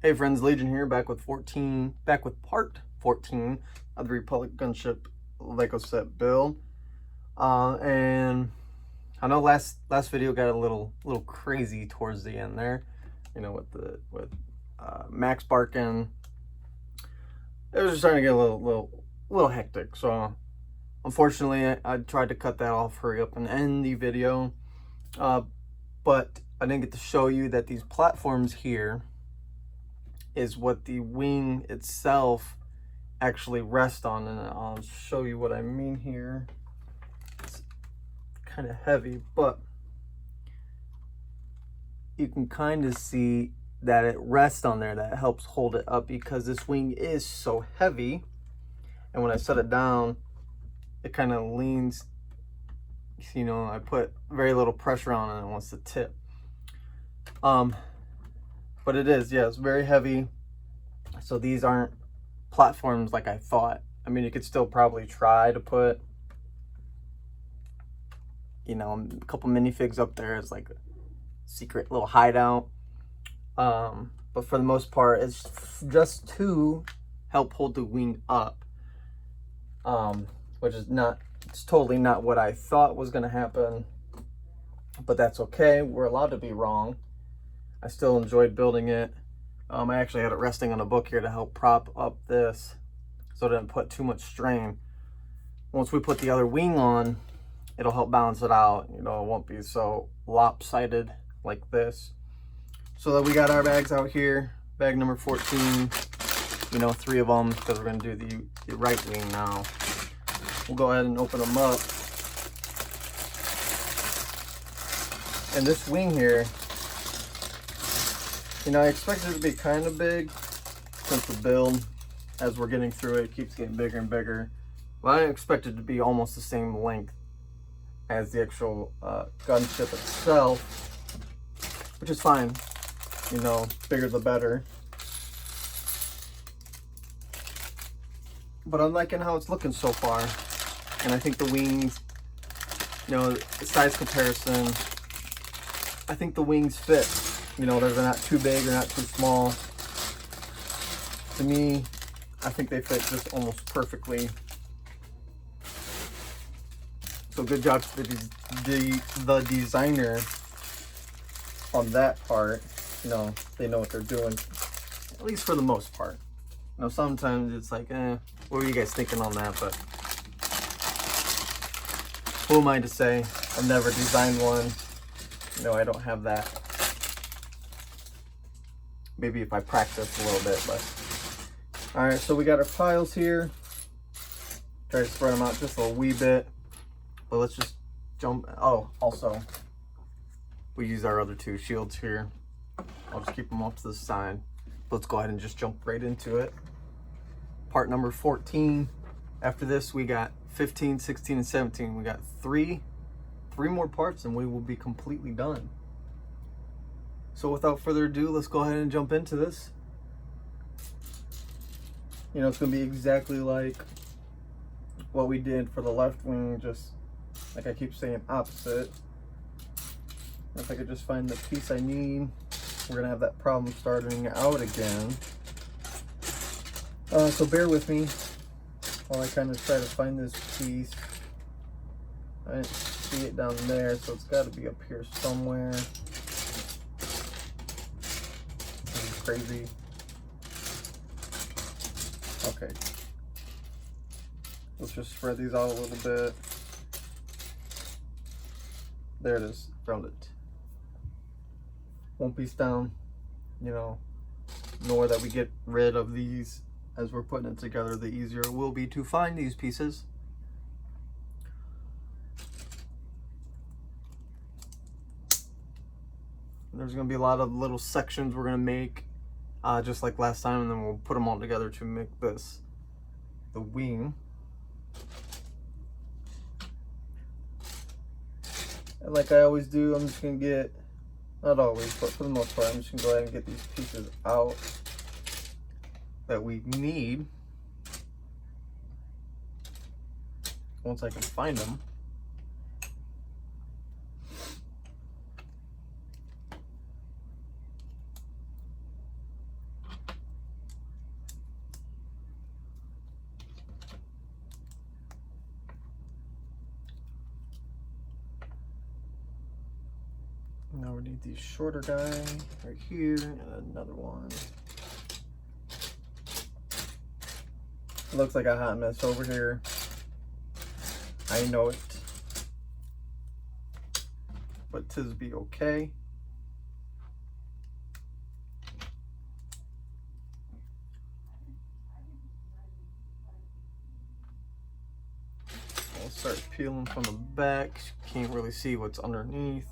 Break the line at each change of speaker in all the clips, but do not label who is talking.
Hey friends, Legion here, back with part 14 of the Republic Gunship Lego set build. And I know last video got a little crazy towards the end there, you know, with Max barking. It was just starting to get a little hectic. So unfortunately, I tried to cut that off, hurry up and end the video. But I didn't get to show you that these platforms here is what the wing itself actually rests on, and I'll show you what I mean here. It's kind of heavy, but you can kind of see that it rests on there. That helps hold it up because this wing is so heavy, and when I set it down, it kind of leans. You know, I put very little pressure on it and it wants to tip. But it is, yeah, it's very heavy. So these aren't platforms like I thought. I mean, you could still probably try to put, you know, a couple minifigs up there as like a secret little hideout. But for the most part, it's just to help hold the wing up. Which is not, it's totally not what I thought was going to happen. But that's okay. We're allowed to be wrong. I still enjoyed building it. I actually had it resting on a book here to help prop up this so it didn't put too much strain. Once we put the other wing on, it'll help balance it out. You know, it won't be so lopsided like this. So that we got our bags out here. Bag number 14, you know, 3 of them because we're going to do the right wing now. We'll go ahead and open them up. And this wing here, you know, I expected it to be kind of big since the build, as we're getting through it, keeps getting bigger and bigger. Well, I expected it to be almost the same length as the actual gunship itself, which is fine. You know, bigger the better. But I'm liking how it's looking so far. And I think the wings, you know, size comparison, I think the wings fit. You know, they're not too big or not too small. To me, I think they fit just almost perfectly. So good job to the designer on that part. You know, they know what they're doing, at least for the most part. You know, sometimes it's like, what were you guys thinking on that? But who am I to say? I've never designed one. You know, I don't have that. Maybe if I practice a little bit, but. All right, so we got our piles here. Try to spread them out just a wee bit. But let's just jump. Oh, also, we use our other 2 shields here. I'll just keep them off to the side. Let's go ahead and just jump right into it. Part number 14. After this, we got 15, 16, and 17. We got three more parts and we will be completely done. So without further ado, let's go ahead and jump into this. You know, it's going to be exactly like what we did for the left wing, just like I keep saying, opposite. If I could just find the piece I need, we're going to have that problem starting out again. So bear with me while I kind of try to find this piece. I didn't see it down there, so it's got to be up here somewhere. This is crazy. Okay. Let's just spread these out a little bit. There it is. Found it. One piece down, you know, nor that we get rid of these as we're putting it together, the easier it will be to find these pieces. There's going to be a lot of little sections we're going to make, just like last time, and then we'll put them all together to make this, the wing. And like I always do, I'm just going to get, not always, but for the most part, I'm just going to go ahead and get these pieces out that we need once I can find them. Now we need the shorter guy right here and another one. It looks like a hot mess over here. I know it. But 'tis be okay. I'll start peeling from the back. Can't really see what's underneath.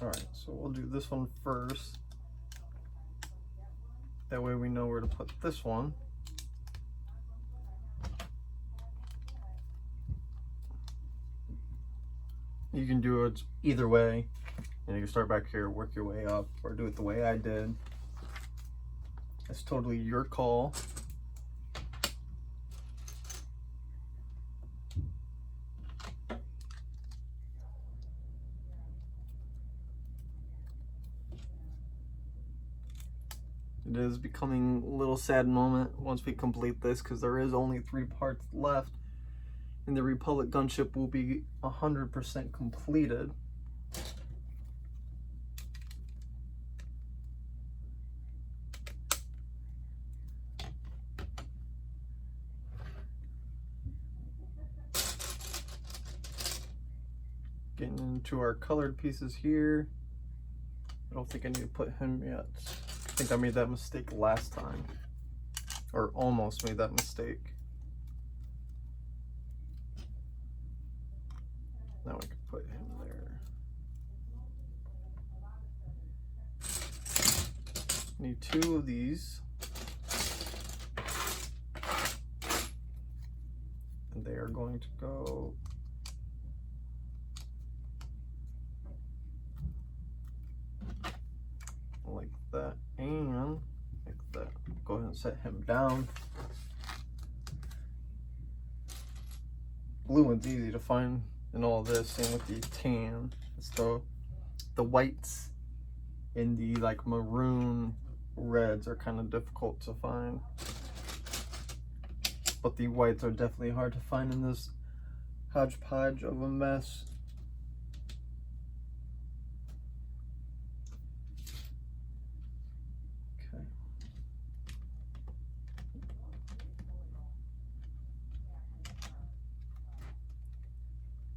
Alright, so we'll do this one first. That way we know where to put this one. You can do it either way. And you can start back here, work your way up, or do it the way I did. It's totally your call. It is becoming a little sad moment once we complete this, because there is only 3 parts left, and the Republic gunship will be 100% completed. Getting into our colored pieces here. I don't think I need to put him yet. I think I made that mistake last time, or almost made that mistake. Now I can put him there. Need 2 of these. And they are going to go like that and like that. Go ahead and set him down. Blue one's easy to find in all this, same with the tan. It's the whites and the like maroon reds are kind of difficult to find. But the whites are definitely hard to find in this hodgepodge of a mess.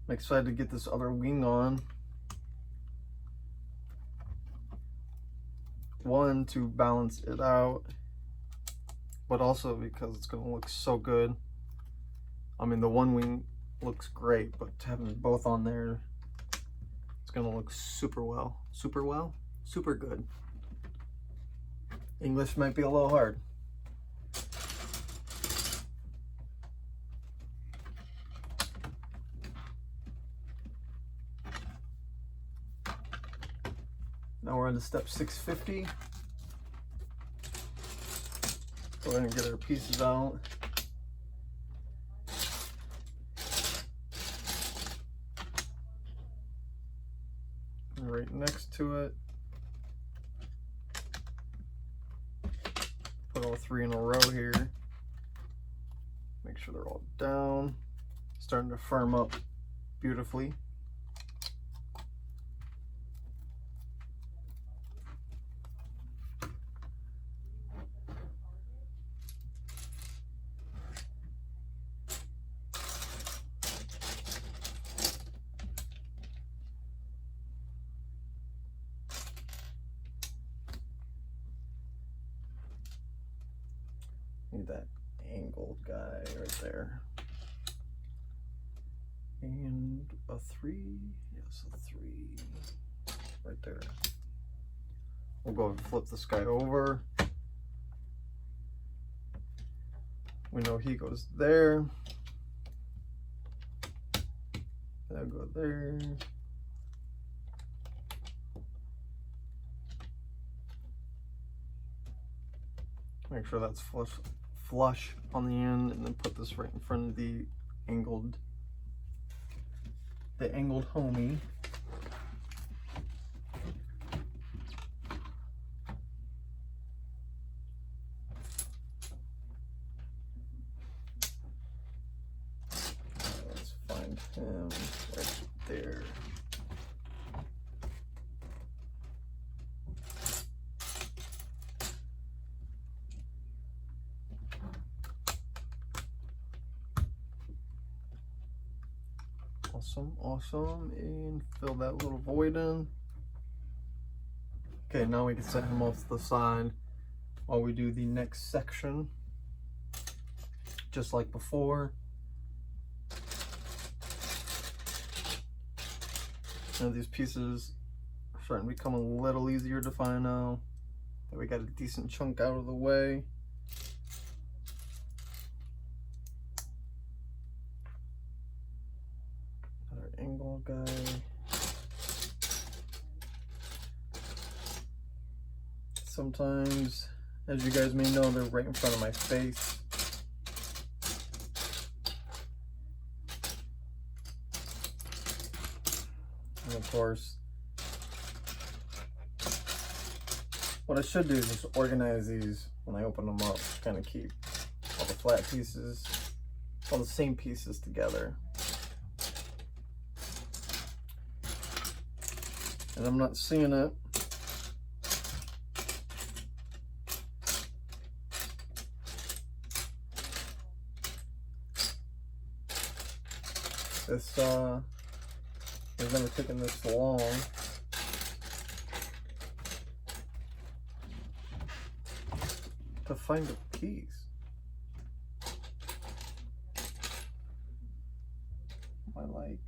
I'm excited to get this other wing on. One, to balance it out, but also because it's going to look so good. I mean, the one wing looks great, but having both on there, it's going to look super well. Super well? Super good. English might be a little hard. Now we're on to step 650. Go ahead and get our pieces out. And right next to it, put all 3 in a row here. Make sure they're all down. Starting to firm up beautifully. Need that angled guy right there. And a 3, yes, a 3 right there. We'll go and flip this guy over. We know he goes there. That'll go there. Make sure that's flush on the end, and then put this right in front of the angled homie. Awesome, awesome. And fill that little void in. Okay, now we can set him off to the side while we do the next section. Just like before. Now these pieces are starting to become a little easier to find now that we got a decent chunk out of the way. Another angle guy. Sometimes, as you guys may know, they're right in front of my face. And of course, what I should do is just organize these when I open them up, kind of keep all the flat pieces, all the same pieces together. And I'm not seeing it. This has never taken this long. To find a piece. I like.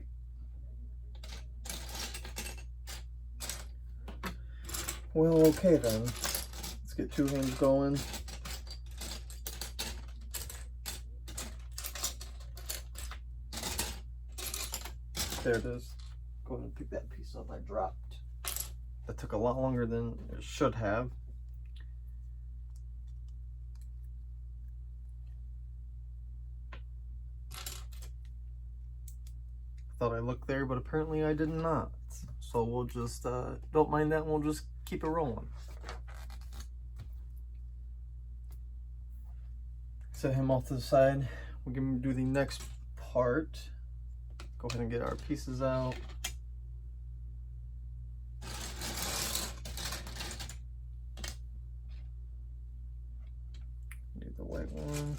Well, okay then. Let's get two hands going. There it is. Go ahead and pick that piece up I dropped. That took a lot longer than it should have. Thought I looked there, but apparently I did not. So we'll just, don't mind that, and we'll just keep it rolling. Set him off to the side. We're going to do the next part. Go ahead and get our pieces out. Need the white one.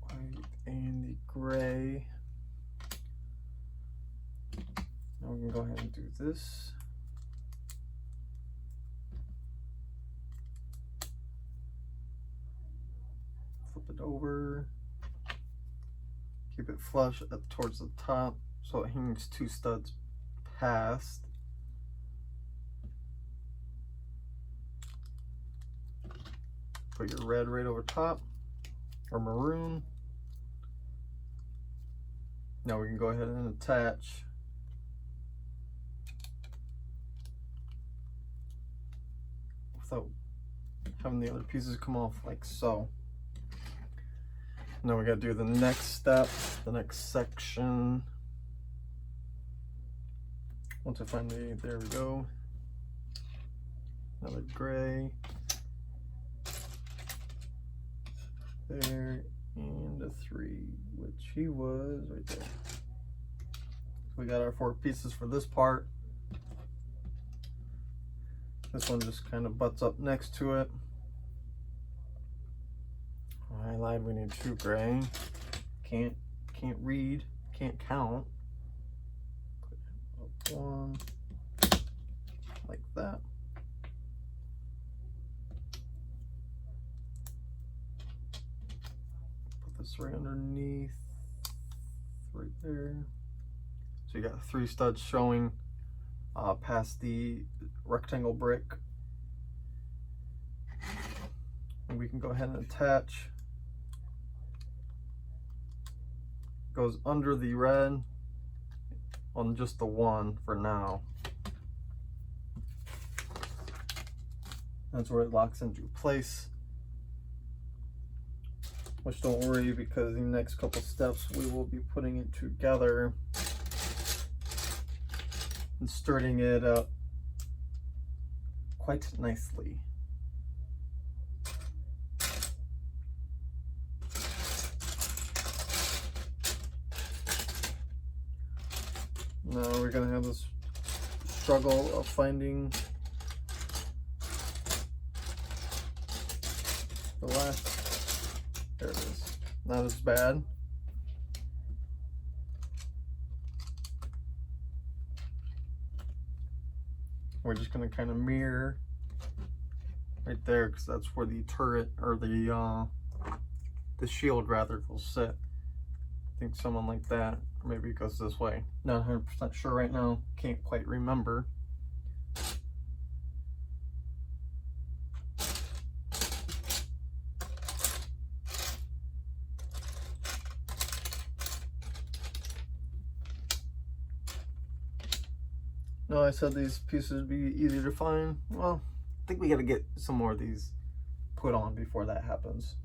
White and the gray. Now we can go ahead and do this. Flip it over. Keep it flush up towards the top so it hangs two studs past. Put your red right over top, or maroon. Now we can go ahead and attach without having the other pieces come off like so. Now we gotta do the next step, the next section. Once I find the, there we go. Another gray. There, and a 3, which he was right there. So we got our 4 pieces for this part. This one just kind of butts up next to it. I lied, we need 2 gray. Can't read, can't count. Put up 1, like that. Put this right underneath, right there. So you got 3 studs showing past the rectangle brick. And we can go ahead and attach. Goes under the red on just the 1 for now. That's where it locks into place. Which don't worry, because the next couple steps we will be putting it together and sturdying it up quite nicely. Now we're gonna have this struggle of finding the last, there it is. not as bad. We're just gonna kind of mirror right there because that's where the turret, or the shield rather, will sit. I think someone like that, or maybe it goes this way. Not 100% sure right now, can't quite remember. No, I said these pieces would be easy to find. Well, I think we gotta get some more of these put on before that happens.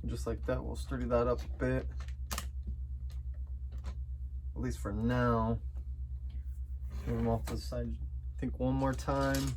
Just like that, we'll sturdy that up a bit, at least for now. Move them off to the side, I think one more time.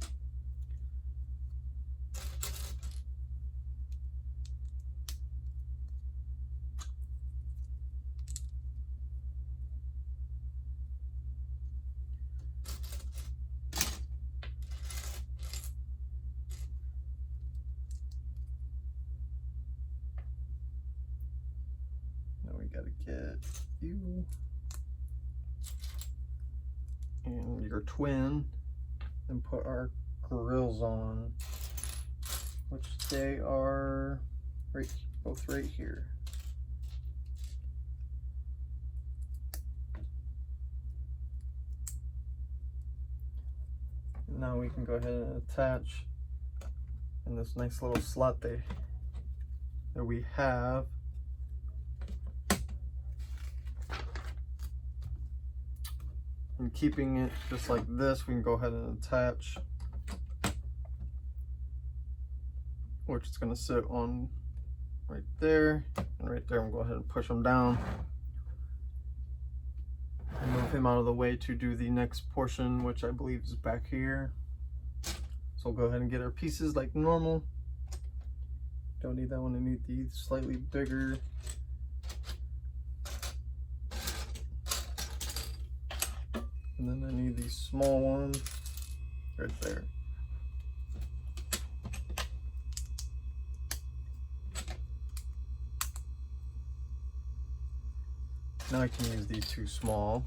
Now we gotta get you and your twin and put our grills on, which they are both right here. And now we can go ahead and attach in this nice little slot that we have. And keeping it just like this, we can go ahead and attach, which is going to sit on right there and right there. I'm going to go ahead and push them down and move him out of the way to do the next portion, which I believe is back here. So we'll go ahead and get our pieces like normal. Don't need that one, I need these slightly bigger. And then I need these small ones right there. Now I can use these two small.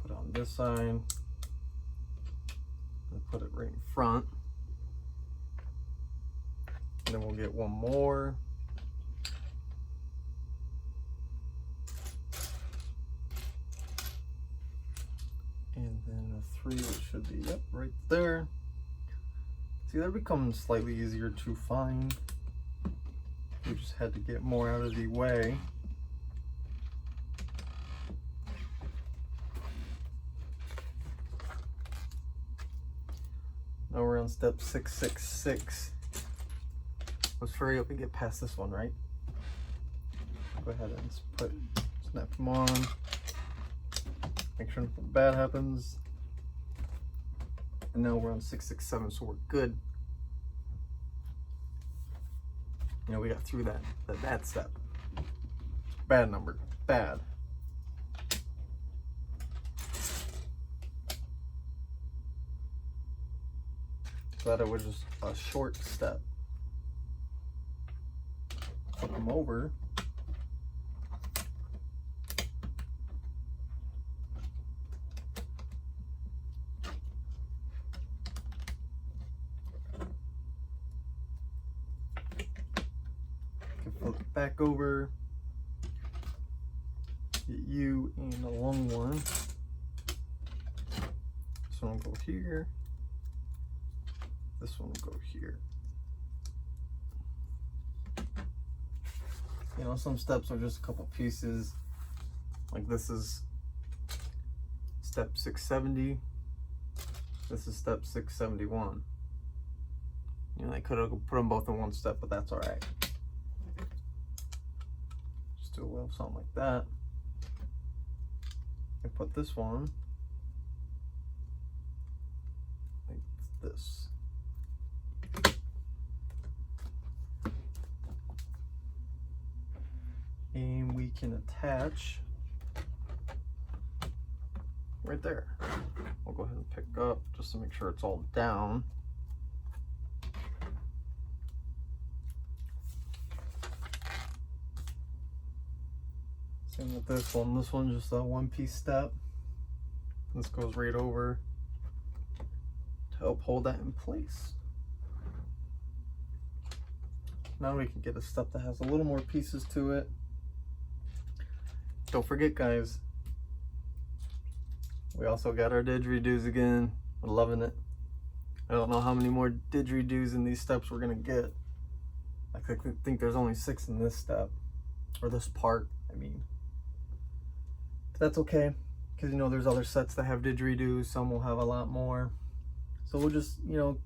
Put it on this side. And put it right in front. And then we'll get one more. And then a 3, which should be, yep, right there. See, that becomes slightly easier to find. We just had to get more out of the way. Now we're on step 666. Let's hurry up and get past this one, right? Go ahead and snap them on. Make sure nothing bad happens. And now we're on 667, so we're good. You know, we got through that bad step. Bad number, bad. Glad it was just a short step. Flip them over. Flip it back over. Get you and a long one. This one will go here. This one will go here. You know, some steps are just a couple pieces. Like this is step 670. This is step 671. You know, I could have put them both in one step, but that's all right. Just do a little something like that. And put this one like this. And we can attach right there. I'll go ahead and pick up just to make sure it's all down. Same with this one. This one's just a one-piece step. This goes right over to help hold that in place. Now we can get a step that has a little more pieces to it. Don't forget, guys, we also got our didgeridoos again. I'm loving it. I don't know how many more didgeridoos in these steps we're gonna get. I think there's only 6 in this step, or this part, I mean. But that's okay, because you know there's other sets that have didgeridoos. Some will have a lot more. So we'll just, you know,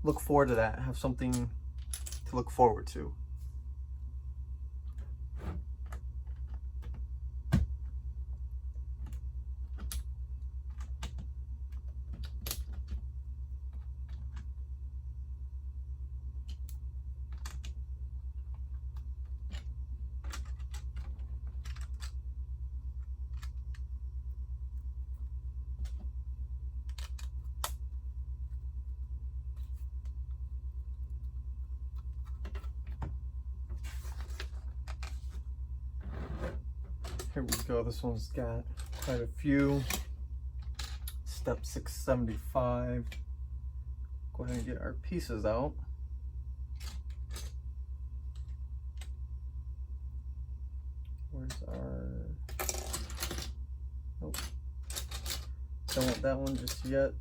look forward to that. Have something to look forward to. Here we go. This one's got quite a few. Step 675. Go ahead and get our pieces out. Where's our... Nope. Don't want that one just yet.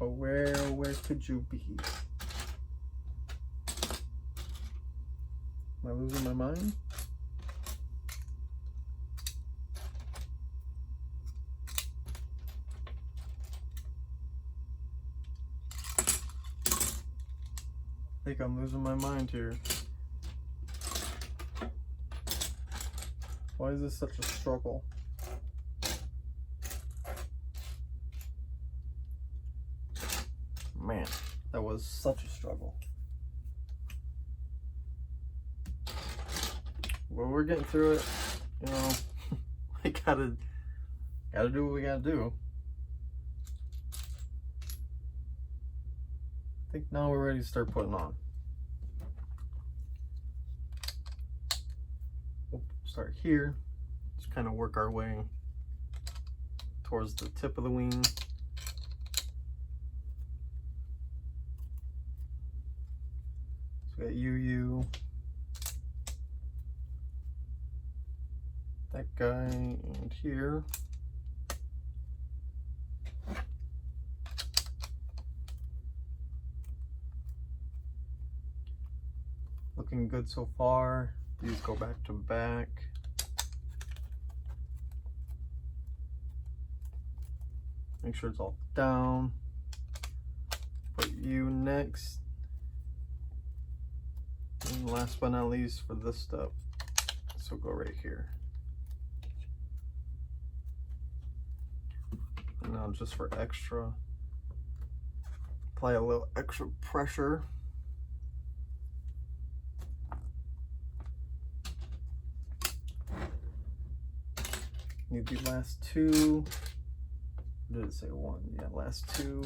Oh, where could you be? Am I losing my mind? I think I'm losing my mind here. Why is this such a struggle? Man, that was such a struggle. Well, we're getting through it. You know, we gotta do what we gotta do. I think now we're ready to start putting on. We'll start here. Just kind of work our way towards the tip of the wing. Got you, that guy, and here. Looking good so far. These go back to back. Make sure it's all down. Put you next. And last but not least for this step, so go right here. And now just for extra, apply a little extra pressure. Need the last 2. Or did it say 1? Yeah, last 2.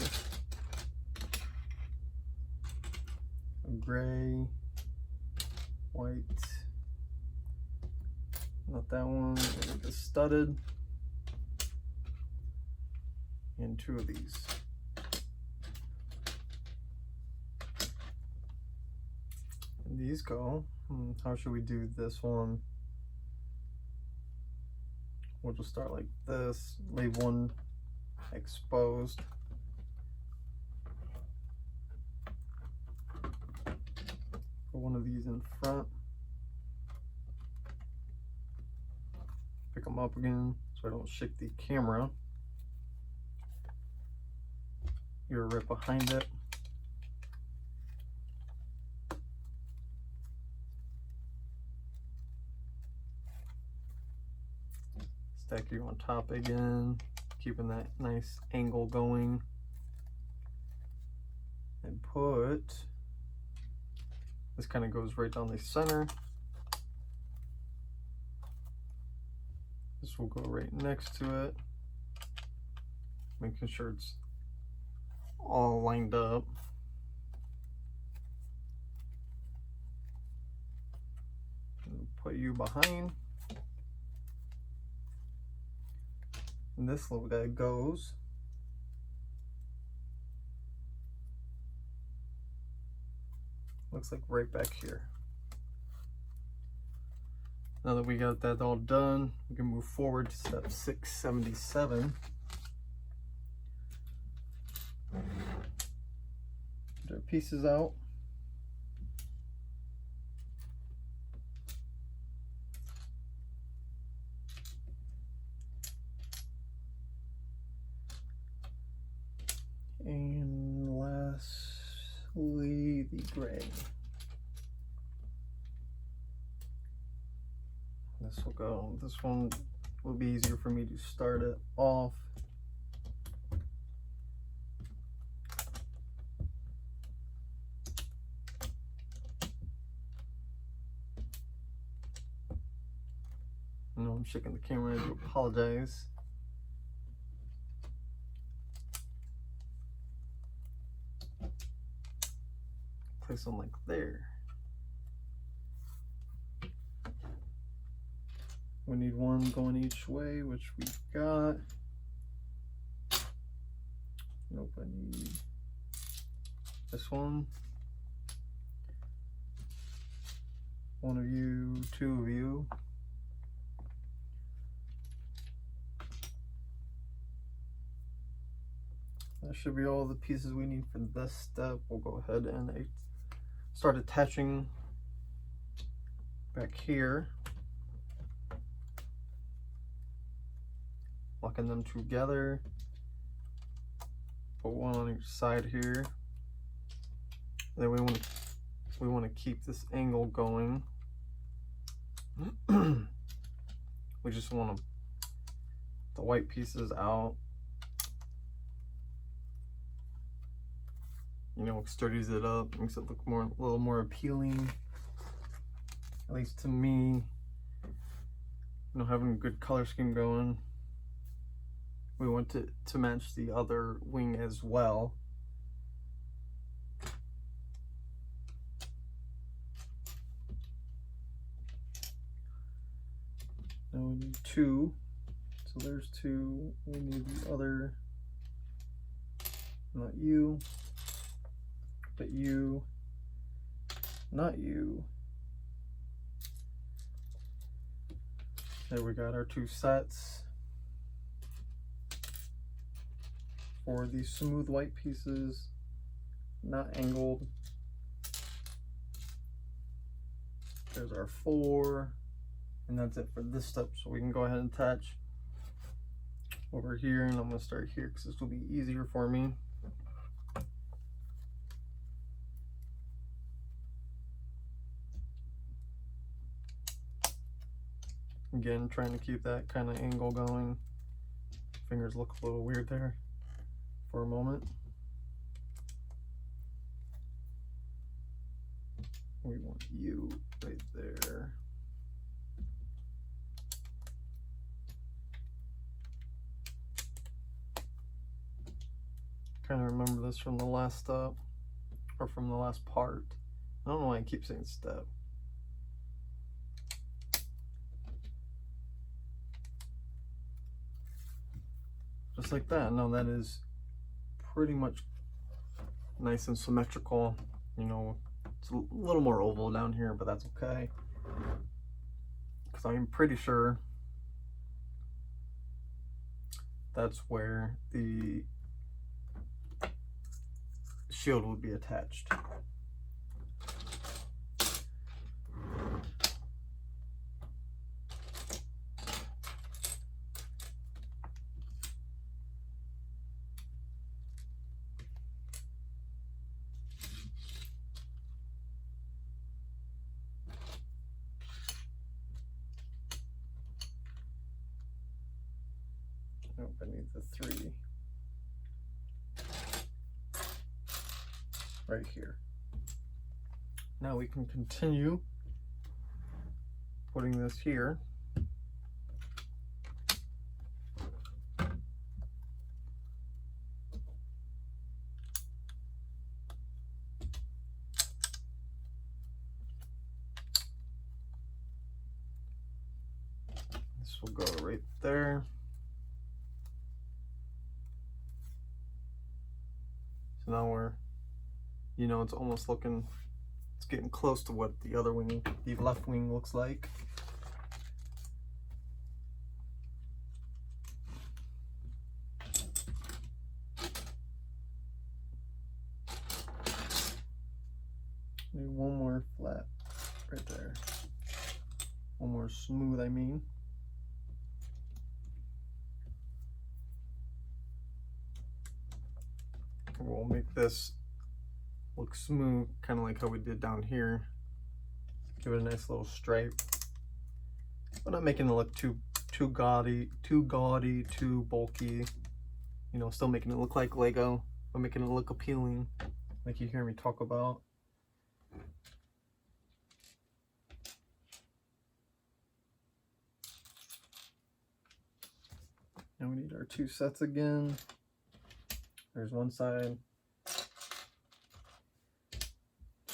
A gray. White, not that one, just studded, and 2 of these. And these go. How should we do this one? We'll just start like this, leave one exposed. Put one of these in front. Pick them up again so I don't shake the camera. You're right behind it. Stack you on top again, keeping that nice angle going. put, this kind of goes right down the center. This will go right next to it, making sure it's all lined up. And put you behind. And this little guy goes. Looks like right back here. Now that we got that all done, we can move forward to step 677. Get our pieces out. And lastly, the gray. This will go. This one will be easier for me to start it off. I know I'm shaking the camera, I do apologize. Place them like there. We need one going each way, which we've got. Nope, I need this one. One of you, two of you. That should be all the pieces we need for this step. We'll go ahead and start attaching back here. Locking them together. Put one on each side here. Then we want to keep this angle going. We just want the white pieces out. You know, sturdies it up, makes it look a little more appealing. At least to me. You know, having a good color scheme going. We want it to match the other wing as well. Now we need two. So there's two. We need the other, not you, but you, not you. There we got our two sets. For these smooth white pieces, not angled. There's our 4, and that's it for this step. So we can go ahead and attach over here, and I'm gonna start here because this will be easier for me. Again, trying to keep that kind of angle going. Fingers look a little weird there for a moment. We want you right there. Kind of remember this from the last step, or from the last part. I don't know why I keep saying step. Just like that. Now that is pretty much nice and symmetrical. You know, it's a little more oval down here, but that's okay, because I'm pretty sure that's where the shield would be attached. Nope, I need the 3. right here. Now we can continue putting this here. This will go right there. So now we're, you know, it's almost looking, it's getting close to what the other wing, the left wing looks like. Maybe one more flat right there. One more smooth, I mean. We'll make this look smooth, kind of like how we did down here. Give it a nice little stripe. But not making it look too gaudy, too bulky. You know, still making it look like Lego, but making it look appealing, like you hear me talk about. Now we need our 2 sets again. There's one side.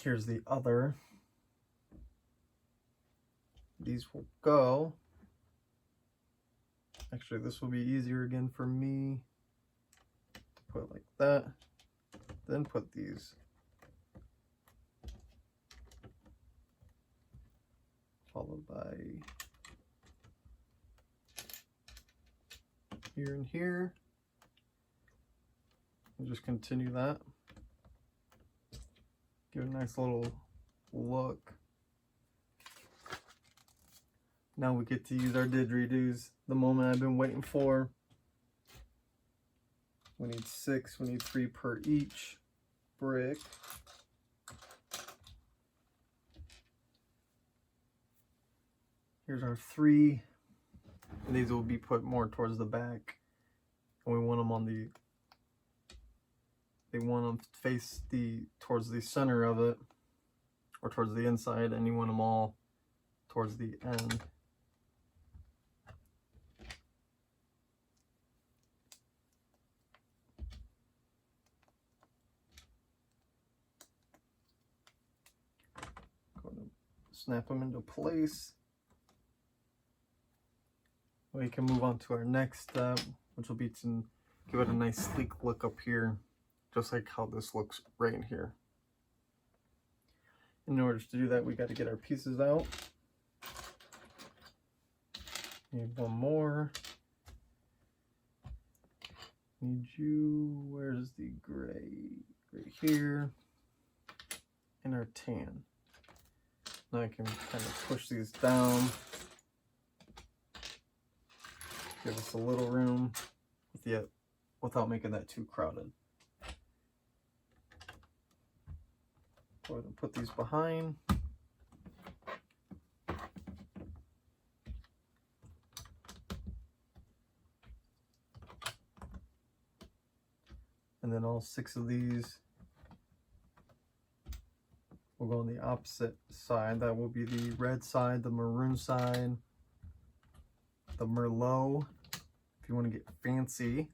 Here's the other. These will go. Actually, this will be easier again for me to put like that. Then put these. Followed by here and here. And just continue that. Give it a nice little look. Now we get to use our didgeridoos, the moment I've been waiting for. We need 6, we need 3 per each brick. Here's our 3, and these will be put more towards the back. And we want them on the, they want them to face towards the center of it, or towards the inside, and you want them all towards the end. Go to snap them into place. We can move on to our next step, which will be to give it a nice sleek look up here, just like how this looks right in here. In order to do that, we got to get our pieces out. Need one more. Need you, where's the gray? Right here. And our tan. Now I can kind of push these down. Give us a little room without making that too crowded. Go ahead and put these behind. And then all 6 of these will go on the opposite side. That will be the red side, the maroon side, the Merlot, if you want to get fancy.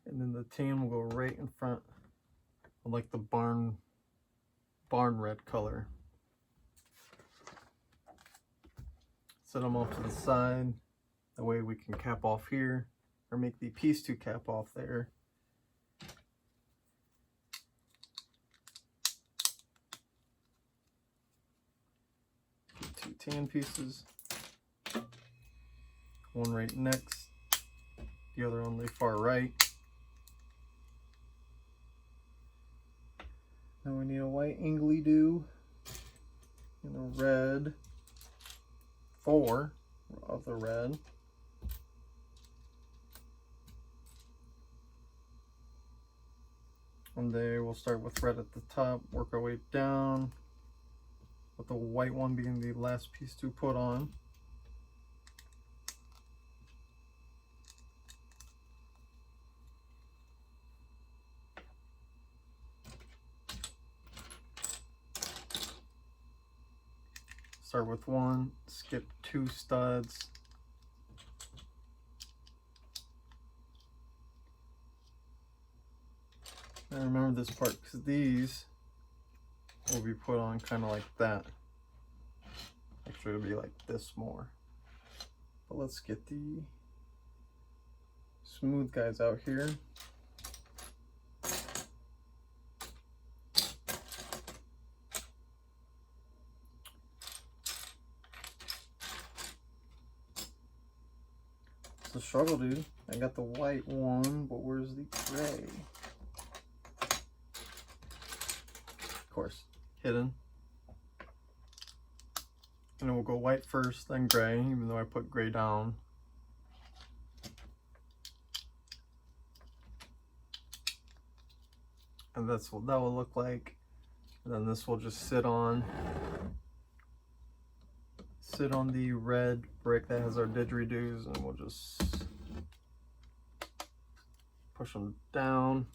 And then the tan will go right in front of like the barn red color. Set them off to the side. That way we can cap off here, or make the piece to cap off there. Get 2 tan pieces. One right next, the other on the far right. Now we need a white ingly-doo and a red, 4 of the red. And there we'll start with red at the top, work our way down, with the white one being the last piece to put on. Start with one, skip 2 studs. And remember this part because these will be put on kind of like that. Actually, it'll be like this more. But let's get the smooth guys out here. It's a struggle, dude. I got the white one, but where's the gray? Of course, hidden. And then we'll go white first, then gray, even though I put gray down. And that's what that will look like. And then this will just sit on the red brick that has our didgeridoos, and we'll just push them down,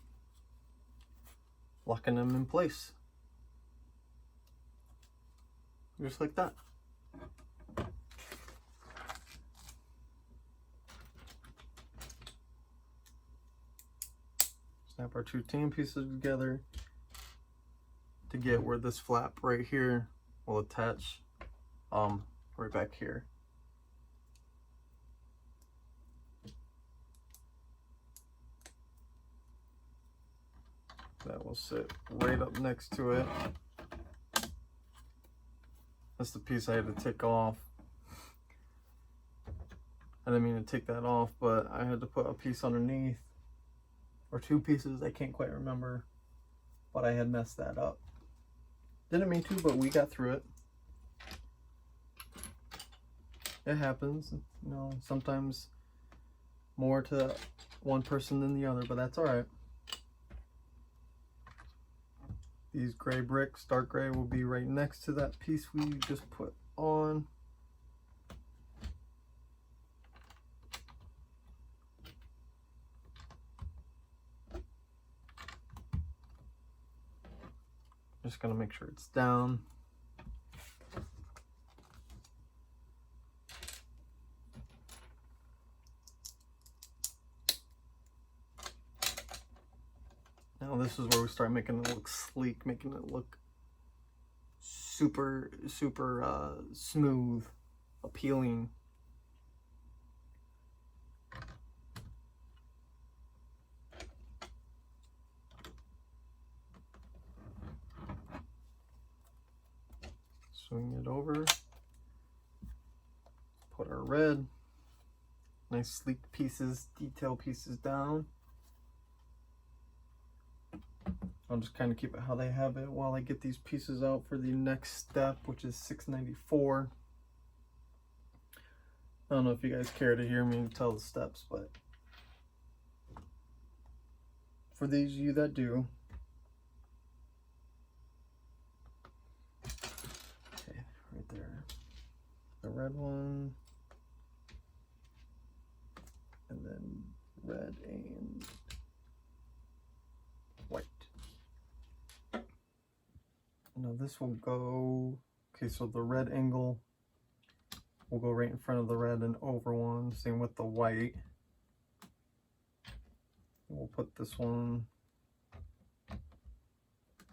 locking them in place. Just like that. Snap our 2 tan pieces together to get where this flap right here will attach right back here. That will sit right up next to it. That's the piece I had to take off. I didn't mean to take that off, but I had to put a piece underneath, or 2 pieces, I can't quite remember, but I had messed that up. Didn't mean to, but we got through it. It happens, you know, sometimes more to one person than the other, but that's all right. These gray bricks, dark gray, will be right next to that piece we just put on. Just gonna make sure it's down. Now this is where we start making it look sleek, making it look super smooth, appealing. Swing it over, put our red, nice sleek pieces, detail pieces down. I'll just kind of keep it how they have it while I get these pieces out for the next step, which is 694. I don't know if you guys care to hear me tell the steps, but for these of you that do, okay, right there, the red one, and then red and white. Now this will go, okay, so the red angle will go right in front of the red and over one, same with the white. We'll put this one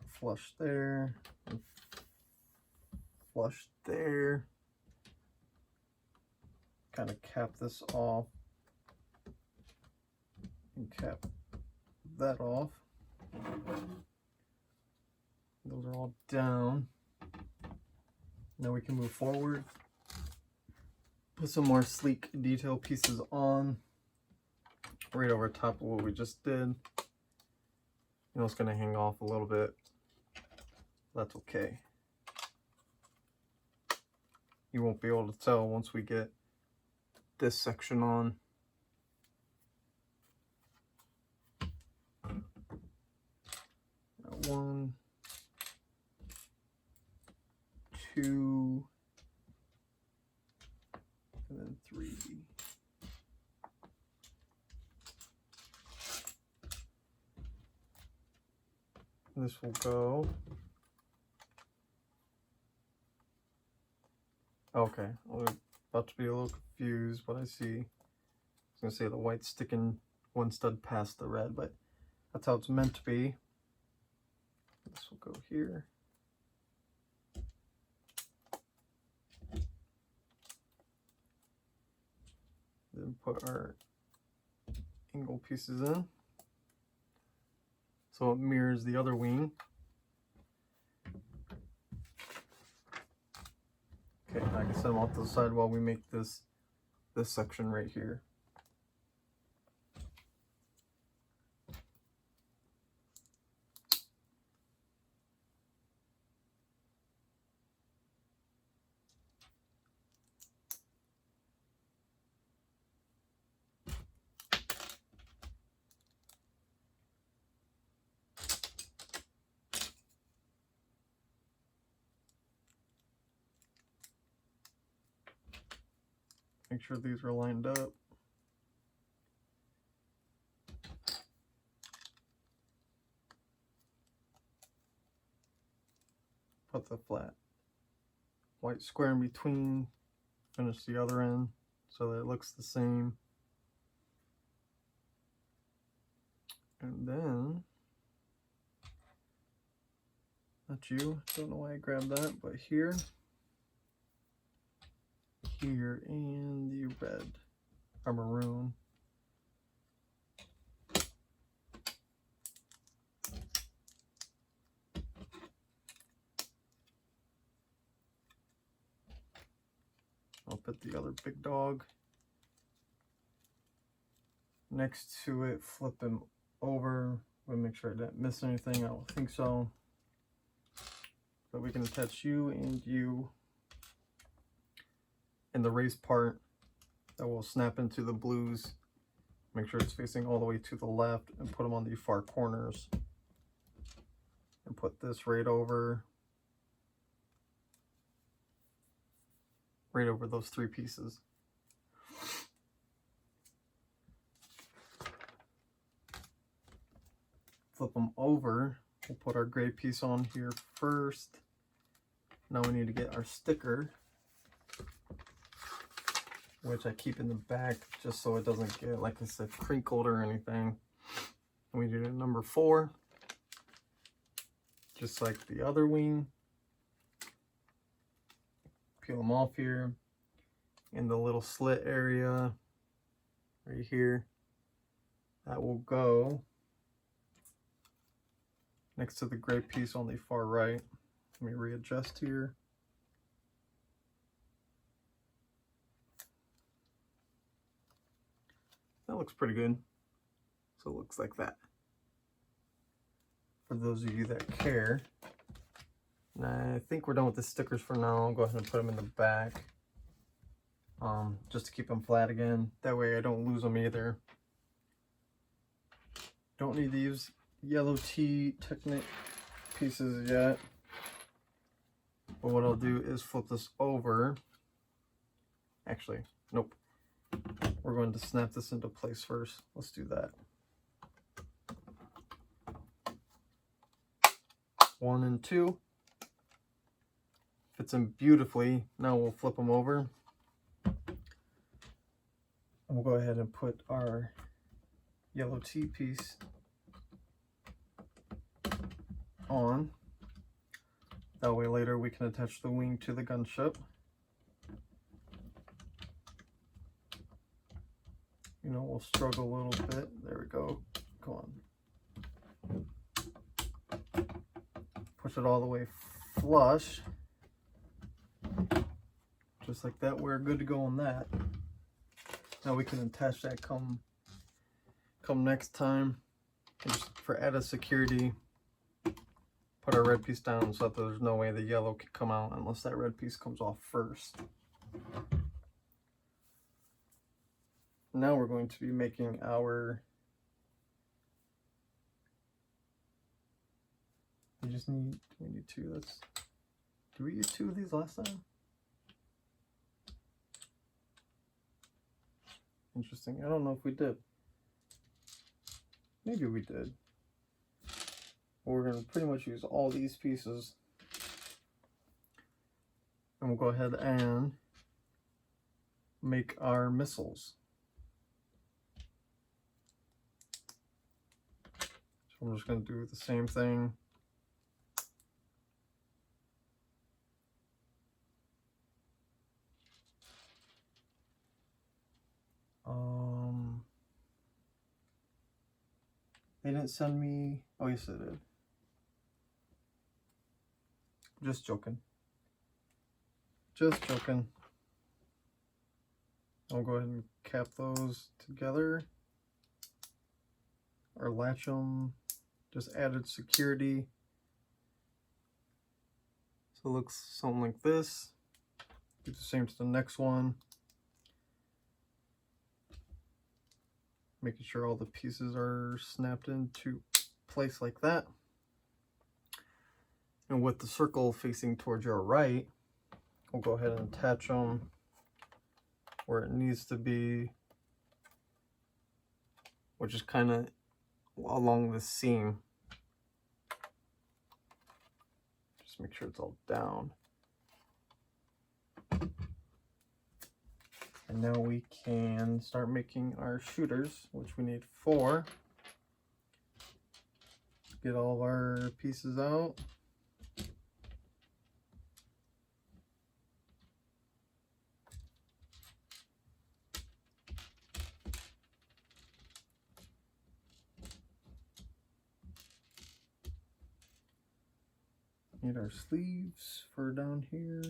flush there, and flush there. Kind of cap this off and cap that off. Those are all down. Now we can move forward. Put some more sleek detail pieces on right over top of what we just did. You know, it's gonna hang off a little bit. That's okay. You won't be able to tell once we get this section on. Now 1, 2, and then 3. This will go Okay, I'm about to be a little confused, but I see. I was gonna say the white sticking one stud past the red, but that's how it's meant to be. This will go here. Then put our angle pieces in, so it mirrors the other wing. Okay, I can set them off to the side while we make this section right here. Make sure these are lined up. Put the flat white square in between, finish the other end so that it looks the same. And then, not you, don't know why I grabbed that, but here, and the red or maroon. I'll put the other big dog next to it, flip them over. We'll make sure I didn't miss anything. I don't think so. But we can attach you and you. And the raised part that will snap into the blues. Make sure it's facing all the way to the left and put them on the far corners. And put this right over those three pieces. Flip them over. We'll put our gray piece on here first. Now we need to get our sticker, which I keep in the back just so it doesn't get, like I said, crinkled or anything. And we do number 4, just like the other wing. Peel them off here in the little slit area right here. That will go next to the gray piece on the far right. Let me readjust here. That looks pretty good. So it looks like that. For those of you that care. And I think we're done with the stickers for now. I'll go ahead and put them in the back. Just to keep them flat again. That way I don't lose them either. Don't need to use yellow tea Technic pieces yet. But what I'll do is flip this over. Actually, nope. We're going to snap this into place first. Let's do that. 1 and 2. Fits in beautifully. Now we'll flip them over. And we'll go ahead and put our yellow tea piece on. That way later we can attach the wing to the gunship. You know, we'll struggle a little bit. There we go. Come on. Push it all the way flush. Just like that. We're good to go on that. Now we can attach that come next time. And just for added security, put our red piece down so that there's no way the yellow can come out unless that red piece comes off first. Now we're going to be making our, we need 2. Did we use 2 of these last time? Interesting. I don't know if we did. Maybe we did. We're going to pretty much use all these pieces. And we'll go ahead and make our missiles. So I'm just going to do the same thing. They didn't send me, oh yes they did. Just joking. Just joking. I'll go ahead and cap those together. Or latch them. Just added security. So it looks something like this. Do the same to the next one. Making sure all the pieces are snapped into place like that. And with the circle facing towards your right, we'll go ahead and attach them where it needs to be, which is kind of along the seam. Just make sure it's all down. And now we can start making our shooters, which we need 4. Get all of our pieces out. Need our sleeves for down here.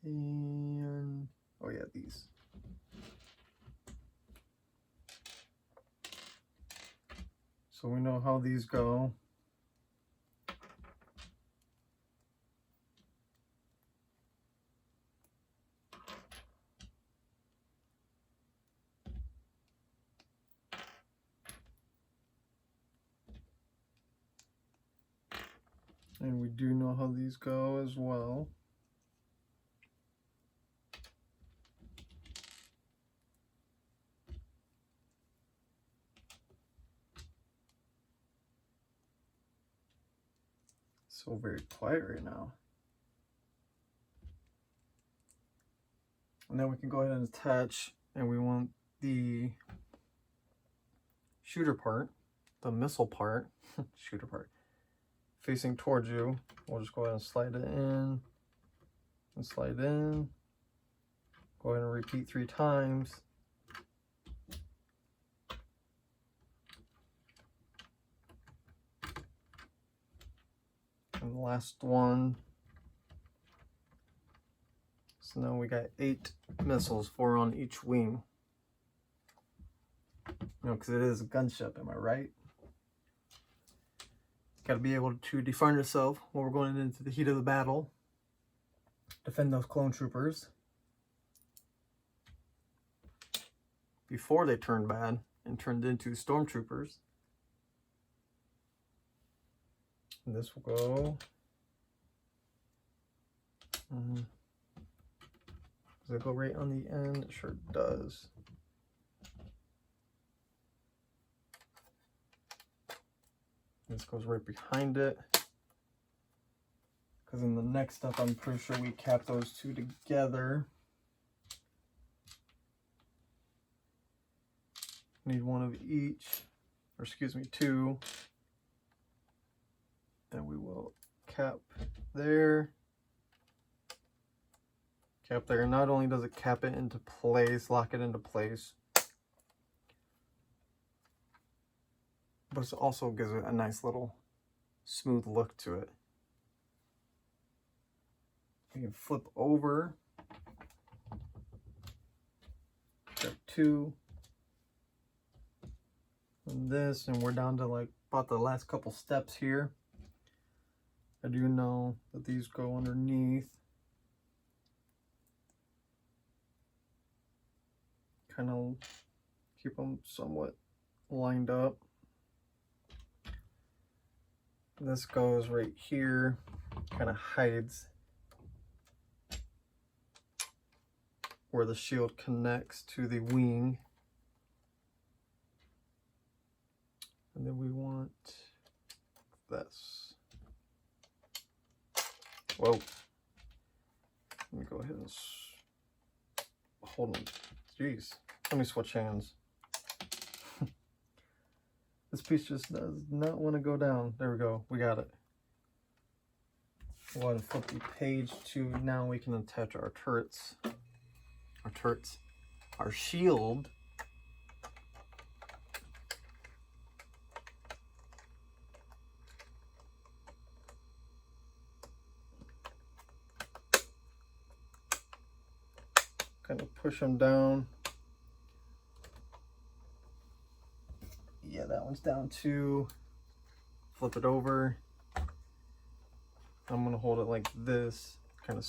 And, oh yeah, these. So we know how these go. And we do know how these go as well. So very quiet right now. And then we can go ahead and attach, and we want the shooter part, the missile part, shooter part, facing towards you. We'll just go ahead and slide it in, and slide in. Go ahead and repeat 3 times. And the last one. So now we got 8 missiles, 4 on each wing. You know, because it is a gunship, am I right? Got to be able to defend yourself when we're going into the heat of the battle. Defend those clone troopers before they turned bad and turned into stormtroopers. And this will go. Does it go right on the end? It sure does. This goes right behind it. Because in the next step, I'm pretty sure we cap those 2 together. Need 1 of each, or excuse me, 2. And we will cap there. Cap there. Not only does it cap it into place, lock it into place, but it also gives it a nice little smooth look to it. We can flip over. Step 2. And this, and we're down to like about the last couple steps here. I do know that these go underneath. Kind of keep them somewhat lined up. This goes right here, kind of hides where the shield connects to the wing. And then we want this. Whoa. Let me go ahead and hold on. Jeez, let me switch hands. This piece just does not want to go down. There we go. We got it. We'll go ahead and flip the page to now we can attach our turrets. Our shield. Kind of push them down. Yeah, that one's down too. Flip it over. I'm gonna hold it like this, kind of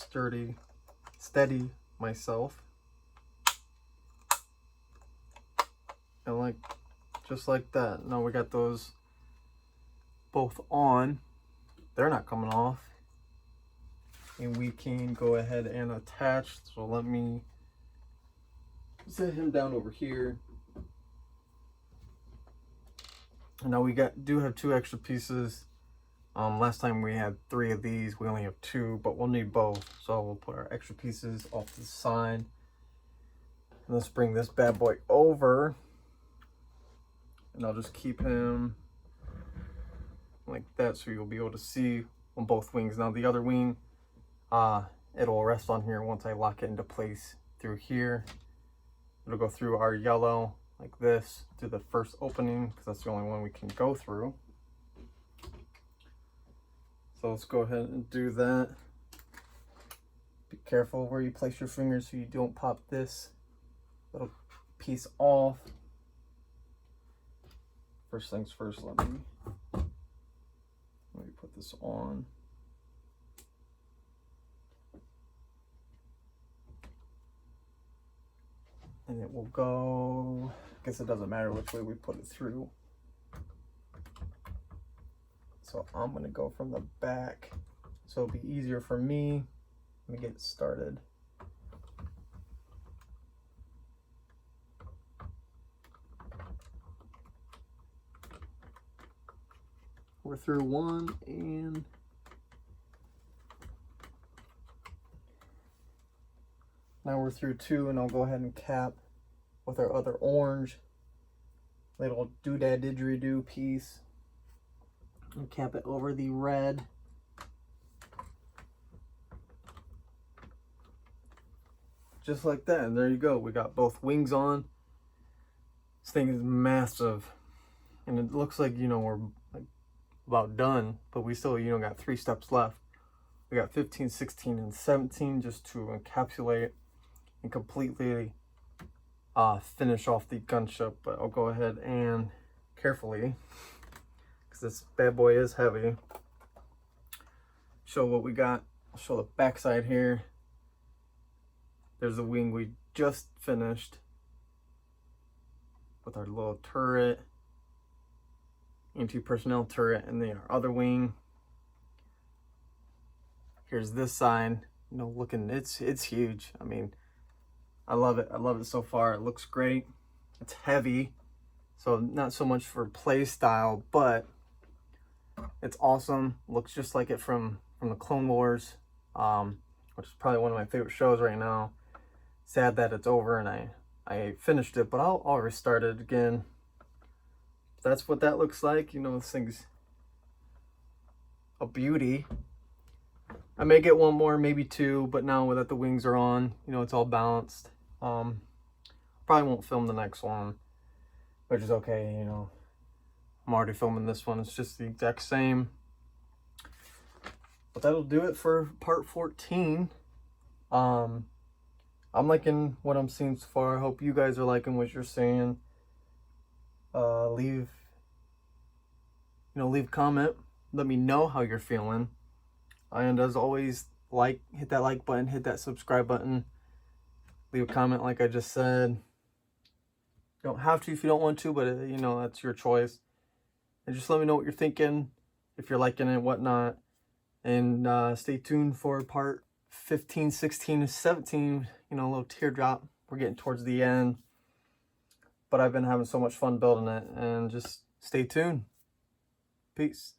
steady myself. And like, just like that. Now we got those both on. They're not coming off. And we can go ahead and attach. So let me set him down over here. And now we do have 2 extra pieces. Last time we had 3 of these, we only have 2, but we'll need both. So we'll put our extra pieces off to the side. And let's bring this bad boy over. And I'll just keep him like that so you'll be able to see on both wings. Now the other wing, it'll rest on here once I lock it into place through here. It'll go through our yellow like this to the first opening because that's the only one we can go through. So let's go ahead and do that. Be careful where you place your fingers so you don't pop this little piece off. First things first, let me put this on. And it will go, I guess it doesn't matter which way we put it through. So I'm gonna go from the back so it'll be easier for me. Let me get it started. We're through 1 and now we're through 2, and I'll go ahead and cap with our other orange little doodad didgeridoo piece and cap it over the red. Just like that, and there you go. We got both wings on. This thing is massive, and it looks like, you know, we're like about done, but we still, you know, got 3 steps left. We got 15, 16, and 17 just to encapsulate and completely finish off the gunship. But I'll go ahead and carefully, because this bad boy is heavy, show what we got. I'll show the back side here. There's the wing we just finished with our little turret, anti-personnel turret, and then our other wing. Here's this side. You know, looking, it's huge. I mean, I love it. I love it so far. It looks great. It's heavy, so not so much for play style, but it's awesome. Looks just like it from the Clone Wars, which is probably one of my favorite shows right now. Sad that it's over and I finished it, but I'll restart it again. That's what that looks like. You know, this thing's a beauty. I may get 1 more, maybe 2, but now that the wings are on, you know, it's all balanced. Probably won't film the next one, which is okay. You know, I'm already filming this one. It's just the exact same. But that'll do it for part 14. I'm liking what I'm seeing so far. I hope you guys are liking what you're seeing. Leave a comment. Let me know how you're feeling. And as always, hit that like button, hit that subscribe button. Leave a comment like I just said. You don't have to if you don't want to, but you know, that's your choice. And just let me know what you're thinking, if you're liking it, whatnot. And stay tuned for part 15, 16, and 17. You know, a little teardrop. We're getting towards the end. But I've been having so much fun building it. And just stay tuned. Peace.